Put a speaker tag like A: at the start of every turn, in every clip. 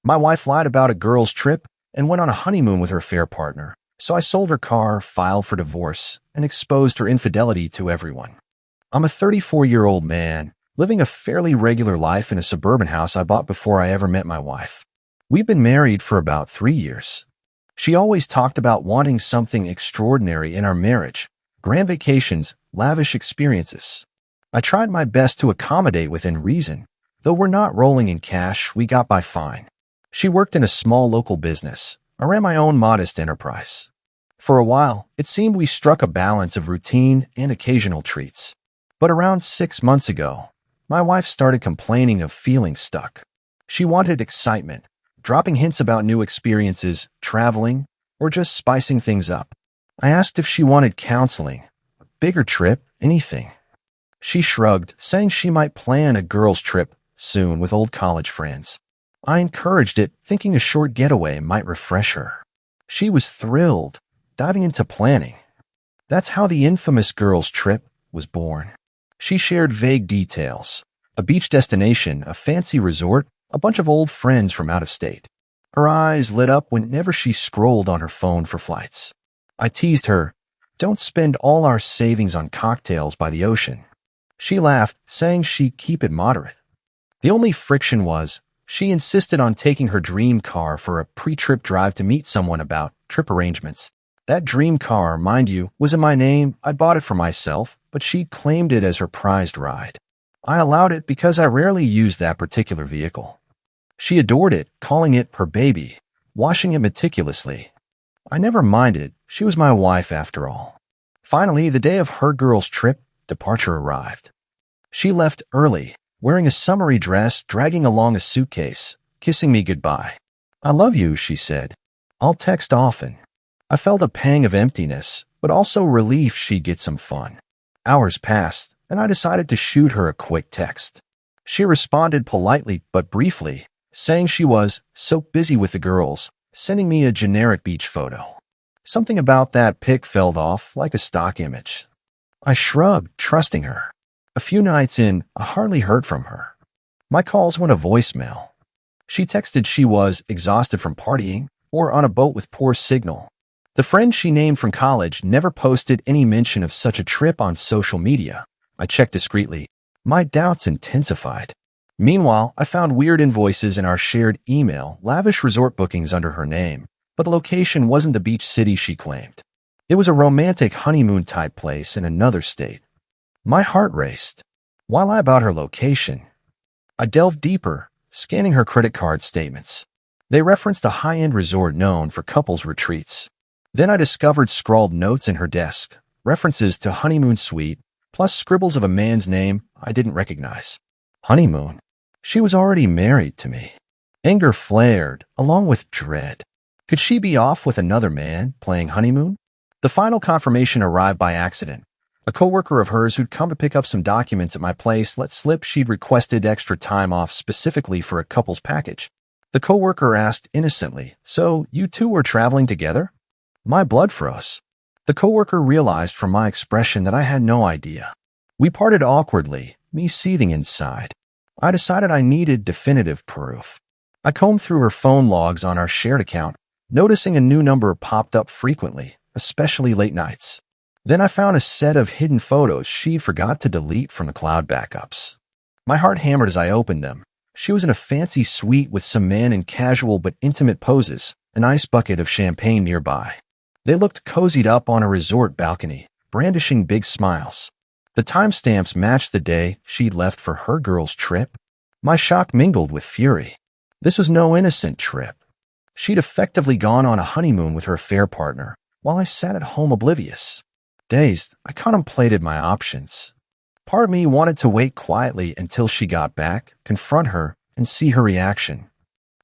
A: My wife lied about a girl's trip and went on a honeymoon with her affair partner, so I sold her car, filed for divorce, and exposed her infidelity to everyone. I'm a 34-year-old man, living a fairly regular life in a suburban house I bought before I ever met my wife. We've been married for about 3 years. She always talked about wanting something extraordinary in our marriage: grand vacations, lavish experiences. I tried my best to accommodate within reason. Though we're not rolling in cash, we got by fine. She worked in a small local business. I ran my own modest enterprise. For a while, it seemed we struck a balance of routine and occasional treats. But around 6 months ago, my wife started complaining of feeling stuck. She wanted excitement, dropping hints about new experiences, traveling, or just spicing things up. I asked if she wanted counseling, a bigger trip, anything. She shrugged, saying she might plan a girls' trip soon with old college friends. I encouraged it, thinking a short getaway might refresh her. She was thrilled, diving into planning. That's how the infamous girls' trip was born. She shared vague details: a beach destination, a fancy resort, a bunch of old friends from out of state. Her eyes lit up whenever she scrolled on her phone for flights. I teased her, "Don't spend all our savings on cocktails by the ocean." She laughed, saying she'd keep it moderate. The only friction was, she insisted on taking her dream car for a pre-trip drive to meet someone about trip arrangements. That dream car, mind you, was in my name. I bought it for myself, but she claimed it as her prized ride. I allowed it because I rarely used that particular vehicle. She adored it, calling it her baby, washing it meticulously. I never minded. She was my wife after all. Finally, the day of her girls' trip departure arrived. She left early, wearing a summery dress, dragging along a suitcase, kissing me goodbye. "I love you," she said. "I'll text often." I felt a pang of emptiness, but also relief she'd get some fun. Hours passed, and I decided to shoot her a quick text. She responded politely but briefly, saying she was so busy with the girls, sending me a generic beach photo. Something about that pic felt off, like a stock image. I shrugged, trusting her. A few nights in, I hardly heard from her. My calls went to voicemail. She texted she was exhausted from partying or on a boat with poor signal. The friend she named from college never posted any mention of such a trip on social media. I checked discreetly. My doubts intensified. Meanwhile, I found weird invoices in our shared email, lavish resort bookings under her name, but the location wasn't the beach city she claimed. It was a romantic honeymoon-type place in another state. My heart raced. Why lie about her location? I delved deeper, scanning her credit card statements. They referenced a high-end resort known for couples retreats. Then I discovered scrawled notes in her desk, references to honeymoon suite, plus scribbles of a man's name I didn't recognize. Honeymoon. She was already married to me. Anger flared, along with dread. Could she be off with another man, playing honeymoon? The final confirmation arrived by accident. A coworker of hers who'd come to pick up some documents at my place let slip she'd requested extra time off specifically for a couple's package. The coworker asked innocently, "So, you two were traveling together?" My blood froze. The coworker realized from my expression that I had no idea. We parted awkwardly, me seething inside. I decided I needed definitive proof. I combed through her phone logs on our shared account, noticing a new number popped up frequently, especially late nights. Then I found a set of hidden photos she'd forgot to delete from the cloud backups. My heart hammered as I opened them. She was in a fancy suite with some man in casual but intimate poses, an ice bucket of champagne nearby. They looked cozied up on a resort balcony, brandishing big smiles. The timestamps matched the day she'd left for her girls' trip. My shock mingled with fury. This was no innocent trip. She'd effectively gone on a honeymoon with her affair partner, while I sat at home oblivious. Dazed, I contemplated my options. Part of me wanted to wait quietly until she got back, confront her, and see her reaction.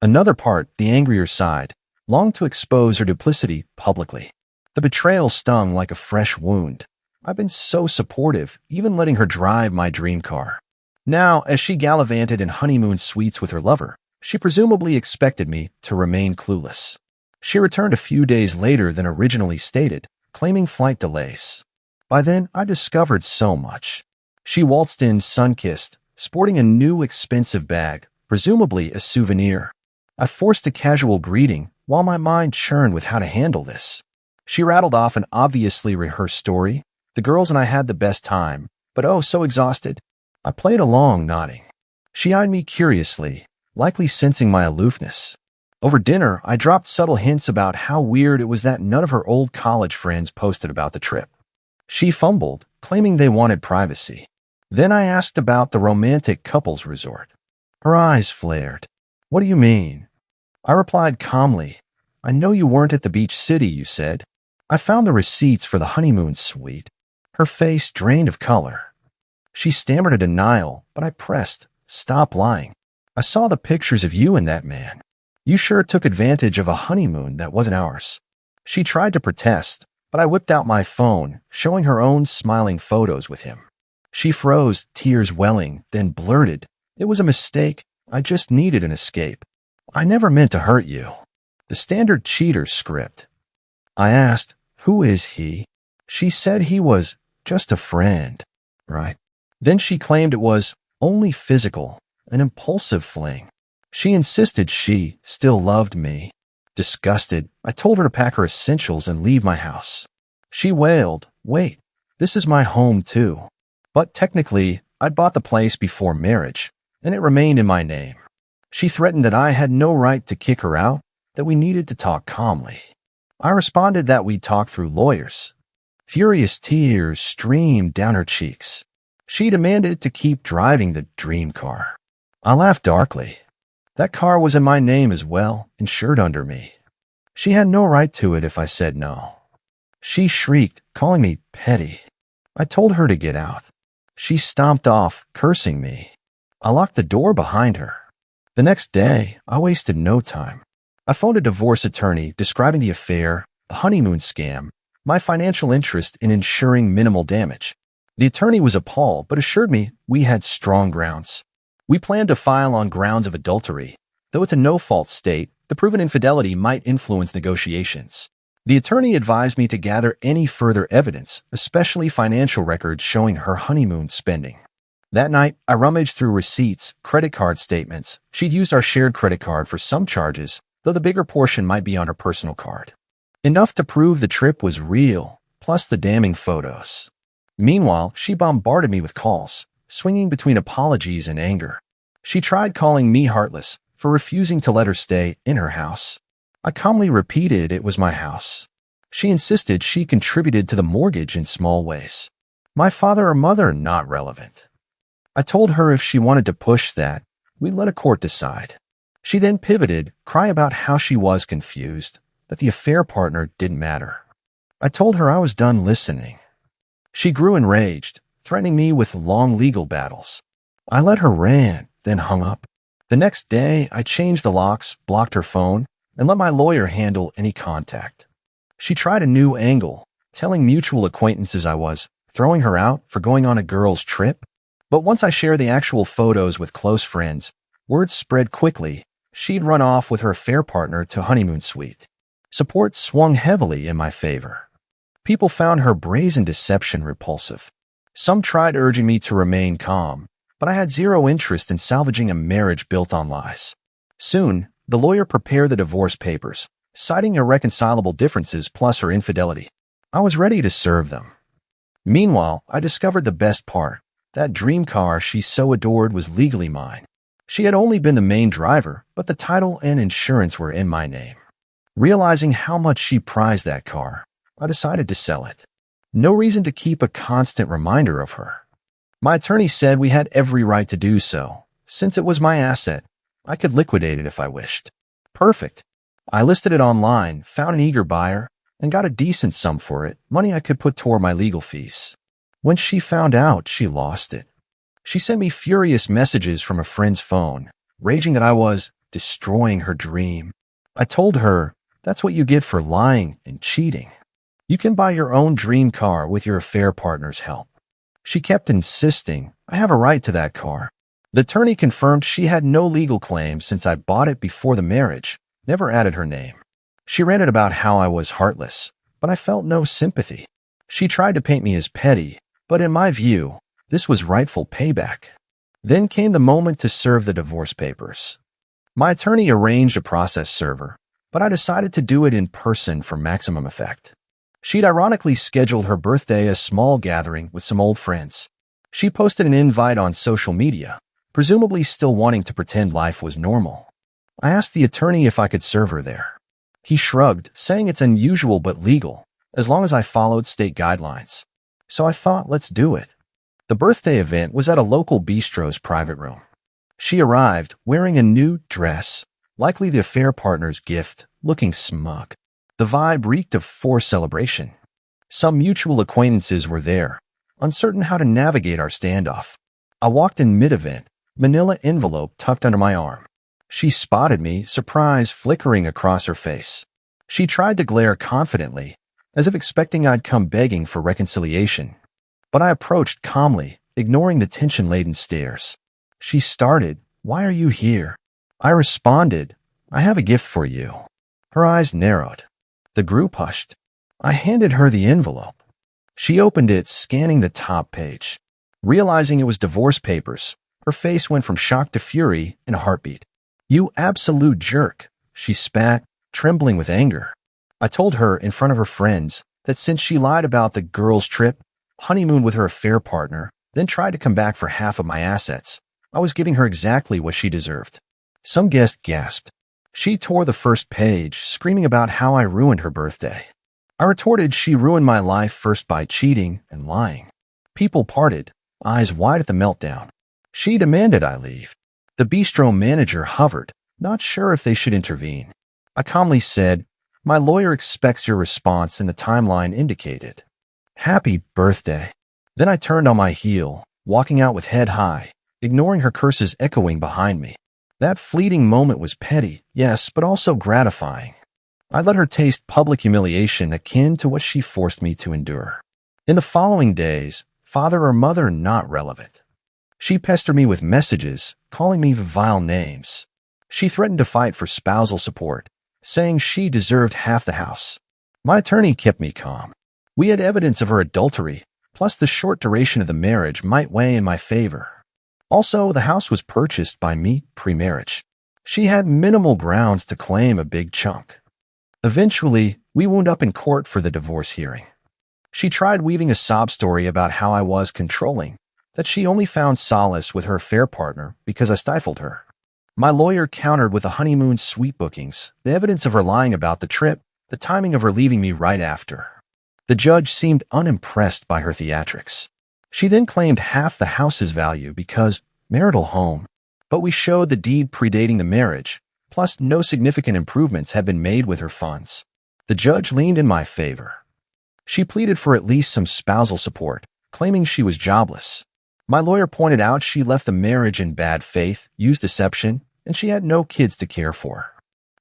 A: Another part, the angrier side, longed to expose her duplicity publicly. The betrayal stung like a fresh wound. I've been so supportive, even letting her drive my dream car. Now, as she gallivanted in honeymoon suites with her lover, she presumably expected me to remain clueless. She returned a few days later than originally stated, claiming flight delays. By then, I discovered so much. She waltzed in sun-kissed, sporting a new expensive bag, presumably a souvenir. I forced a casual greeting while my mind churned with how to handle this. She rattled off an obviously rehearsed story. The girls and I had the best time, but oh, so exhausted. I played along, nodding. She eyed me curiously, likely sensing my aloofness. Over dinner, I dropped subtle hints about how weird it was that none of her old college friends posted about the trip. She fumbled, claiming they wanted privacy. Then I asked about the romantic couples resort. Her eyes flared. What do you mean? I replied calmly. I know you weren't at the beach city, you said. I found the receipts for the honeymoon suite. Her face drained of color. She stammered a denial, but I pressed. Stop lying. I saw the pictures of you and that man. You sure took advantage of a honeymoon that wasn't ours. She tried to protest, but I whipped out my phone, showing her own smiling photos with him. She froze, tears welling, then blurted, It was a mistake. I just needed an escape. I never meant to hurt you. The standard cheater script. I asked, Who is he? She said he was just a friend, right? Then she claimed it was only physical, an impulsive fling. She insisted she still loved me. Disgusted, I told her to pack her essentials and leave my house. She wailed, Wait, this is my home too. But technically, I'd bought the place before marriage, and it remained in my name. She threatened that I had no right to kick her out, that we needed to talk calmly. I responded that we'd talk through lawyers. Furious tears streamed down her cheeks. She demanded to keep driving the dream car. I laughed darkly. That car was in my name as well, insured under me. She had no right to it if I said no. She shrieked, calling me petty. I told her to get out. She stomped off, cursing me. I locked the door behind her. The next day, I wasted no time. I phoned a divorce attorney describing the affair, the honeymoon scam, my financial interest in ensuring minimal damage. The attorney was appalled but assured me we had strong grounds. We planned to file on grounds of adultery. Though it's a no-fault state, the proven infidelity might influence negotiations. The attorney advised me to gather any further evidence, especially financial records showing her honeymoon spending. That night, I rummaged through receipts, credit card statements. She'd used our shared credit card for some charges, though the bigger portion might be on her personal card. Enough to prove the trip was real, plus the damning photos. Meanwhile, she bombarded me with calls, swinging between apologies and anger. She tried calling me heartless for refusing to let her stay in her house. I calmly repeated it was my house. She insisted she contributed to the mortgage in small ways. My father or mother, not relevant. I told her if she wanted to push that, we'd let a court decide. She then pivoted, crying about how she was confused, that the affair partner didn't matter. I told her I was done listening. She grew enraged, threatening me with long legal battles. I let her rant, then hung up. The next day, I changed the locks, blocked her phone, and let my lawyer handle any contact. She tried a new angle, telling mutual acquaintances I was throwing her out for going on a girl's trip. But once I shared the actual photos with close friends, word spread quickly. She'd run off with her affair partner to honeymoon suite. Support swung heavily in my favor. People found her brazen deception repulsive. Some tried urging me to remain calm, but I had zero interest in salvaging a marriage built on lies. Soon, the lawyer prepared the divorce papers, citing irreconcilable differences plus her infidelity. I was ready to serve them. Meanwhile, I discovered the best part. That dream car she so adored was legally mine. She had only been the main driver, but the title and insurance were in my name. Realizing how much she prized that car, I decided to sell it. No reason to keep a constant reminder of her. My attorney said we had every right to do so. Since it was my asset, I could liquidate it if I wished. Perfect. I listed it online, found an eager buyer, and got a decent sum for it, money I could put toward my legal fees. When she found out, she lost it. She sent me furious messages from a friend's phone, raging that I was destroying her dream. I told her, that's what you get for lying and cheating. You can buy your own dream car with your affair partner's help. She kept insisting, I have a right to that car. The attorney confirmed she had no legal claim since I bought it before the marriage, never added her name. She ranted about how I was heartless, but I felt no sympathy. She tried to paint me as petty, but in my view, this was rightful payback. Then came the moment to serve the divorce papers. My attorney arranged a process server, but I decided to do it in person for maximum effect. She'd ironically scheduled her birthday a small gathering with some old friends. She posted an invite on social media, presumably still wanting to pretend life was normal. I asked the attorney if I could serve her there. He shrugged, saying it's unusual but legal, as long as I followed state guidelines. So I thought, let's do it. The birthday event was at a local bistro's private room. She arrived wearing a new dress, likely the affair partner's gift, looking smug. The vibe reeked of forced celebration. Some mutual acquaintances were there, uncertain how to navigate our standoff. I walked in mid-event, manila envelope tucked under my arm. She spotted me, surprise flickering across her face. She tried to glare confidently, as if expecting I'd come begging for reconciliation. But I approached calmly, ignoring the tension-laden stares. She started, "Why are you here?" I responded, "I have a gift for you." Her eyes narrowed. The group hushed. I handed her the envelope. She opened it, scanning the top page. Realizing it was divorce papers, her face went from shock to fury in a heartbeat. "You absolute jerk," she spat, trembling with anger. I told her in front of her friends that since she lied about the girls' trip, honeymoon with her affair partner, then tried to come back for half of my assets, I was giving her exactly what she deserved. Some guest gasped. She tore the first page, screaming about how I ruined her birthday. I retorted she ruined my life first by cheating and lying. People parted, eyes wide at the meltdown. She demanded I leave. The bistro manager hovered, not sure if they should intervene. I calmly said, "My lawyer expects your response in the timeline indicated. Happy birthday." Then I turned on my heel, walking out with head high, ignoring her curses echoing behind me. That fleeting moment was petty, yes, but also gratifying. I let her taste public humiliation akin to what she forced me to endure. In the following days, father or mother not relevant. She pestered me with messages, calling me vile names. She threatened to fight for spousal support, saying she deserved half the house. My attorney kept me calm. We had evidence of her adultery, plus the short duration of the marriage might weigh in my favor. Also, the house was purchased by me pre-marriage. She had minimal grounds to claim a big chunk. Eventually, we wound up in court for the divorce hearing. She tried weaving a sob story about how I was controlling, that she only found solace with her affair partner because I stifled her. My lawyer countered with the honeymoon suite bookings, the evidence of her lying about the trip, the timing of her leaving me right after. The judge seemed unimpressed by her theatrics. She then claimed half the house's value because marital home, but we showed the deed predating the marriage, plus no significant improvements had been made with her funds. The judge leaned in my favor. She pleaded for at least some spousal support, claiming she was jobless. My lawyer pointed out she left the marriage in bad faith, used deception, and she had no kids to care for.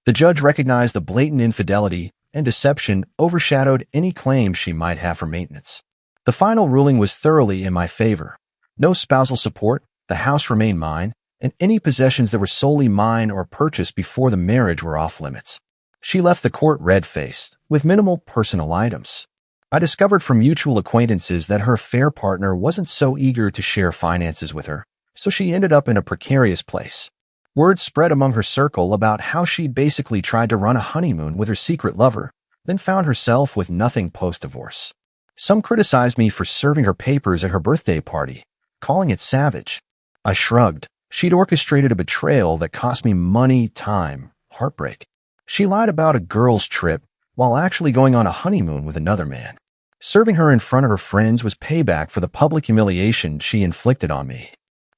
A: The judge recognized the blatant infidelity and deception overshadowed any claim she might have for maintenance. The final ruling was thoroughly in my favor. No spousal support, the house remained mine, and any possessions that were solely mine or purchased before the marriage were off limits. She left the court red-faced, with minimal personal items. I discovered from mutual acquaintances that her affair partner wasn't so eager to share finances with her, so she ended up in a precarious place. Word spread among her circle about how she'd basically tried to run a honeymoon with her secret lover, then found herself with nothing post-divorce. Some criticized me for serving her papers at her birthday party, calling it savage. I shrugged. She'd orchestrated a betrayal that cost me money, time, heartbreak. She lied about a girls' trip while actually going on a honeymoon with another man. Serving her in front of her friends was payback for the public humiliation she inflicted on me.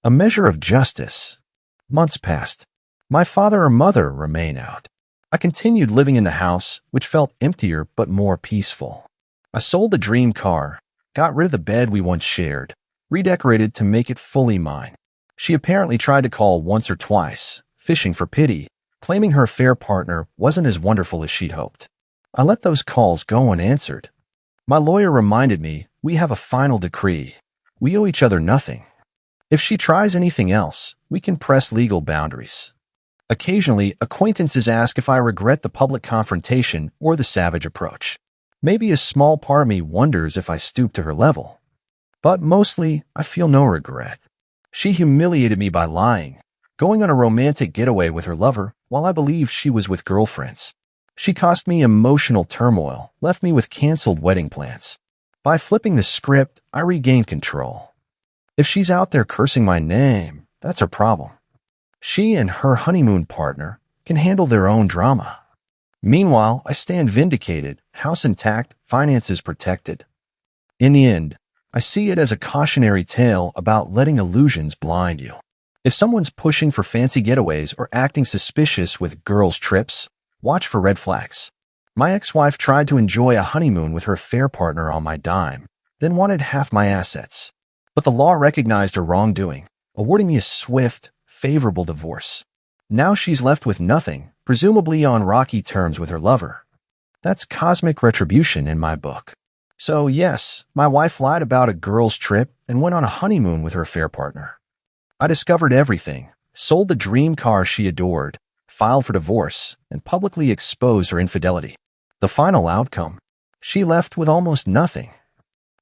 A: A measure of justice. Months passed. My father or mother remained out. I continued living in the house, which felt emptier but more peaceful. I sold the dream car, got rid of the bed we once shared, redecorated to make it fully mine. She apparently tried to call once or twice, fishing for pity, claiming her affair partner wasn't as wonderful as she'd hoped. I let those calls go unanswered. My lawyer reminded me, we have a final decree. We owe each other nothing. If she tries anything else, we can press legal boundaries. Occasionally, acquaintances ask if I regret the public confrontation or the savage approach. Maybe a small part of me wonders if I stooped to her level. But mostly, I feel no regret. She humiliated me by lying, going on a romantic getaway with her lover while I believed she was with girlfriends. She cost me emotional turmoil, left me with canceled wedding plans. By flipping the script, I regained control. If she's out there cursing my name, that's her problem. She and her honeymoon partner can handle their own drama. Meanwhile, I stand vindicated, house intact, finances protected. In the end, I see it as a cautionary tale about letting illusions blind you. If someone's pushing for fancy getaways or acting suspicious with girls' trips, watch for red flags. My ex-wife tried to enjoy a honeymoon with her affair partner on my dime, then wanted half my assets. But the law recognized her wrongdoing, awarding me a swift, favorable divorce. Now she's left with nothing, presumably on rocky terms with her lover. That's cosmic retribution in my book. So yes, my wife lied about a girls' trip and went on a honeymoon with her affair partner. I discovered everything, sold the dream car she adored, filed for divorce, and publicly exposed her infidelity. The final outcome? She left with almost nothing.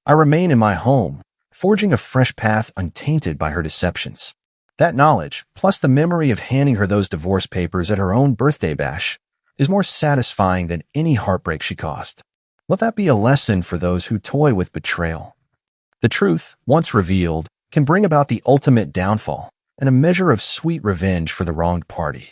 A: I remain in my home, forging a fresh path untainted by her deceptions. That knowledge, plus the memory of handing her those divorce papers at her own birthday bash, is more satisfying than any heartbreak she caused. Let that be a lesson for those who toy with betrayal. The truth, once revealed, can bring about the ultimate downfall and a measure of sweet revenge for the wronged party.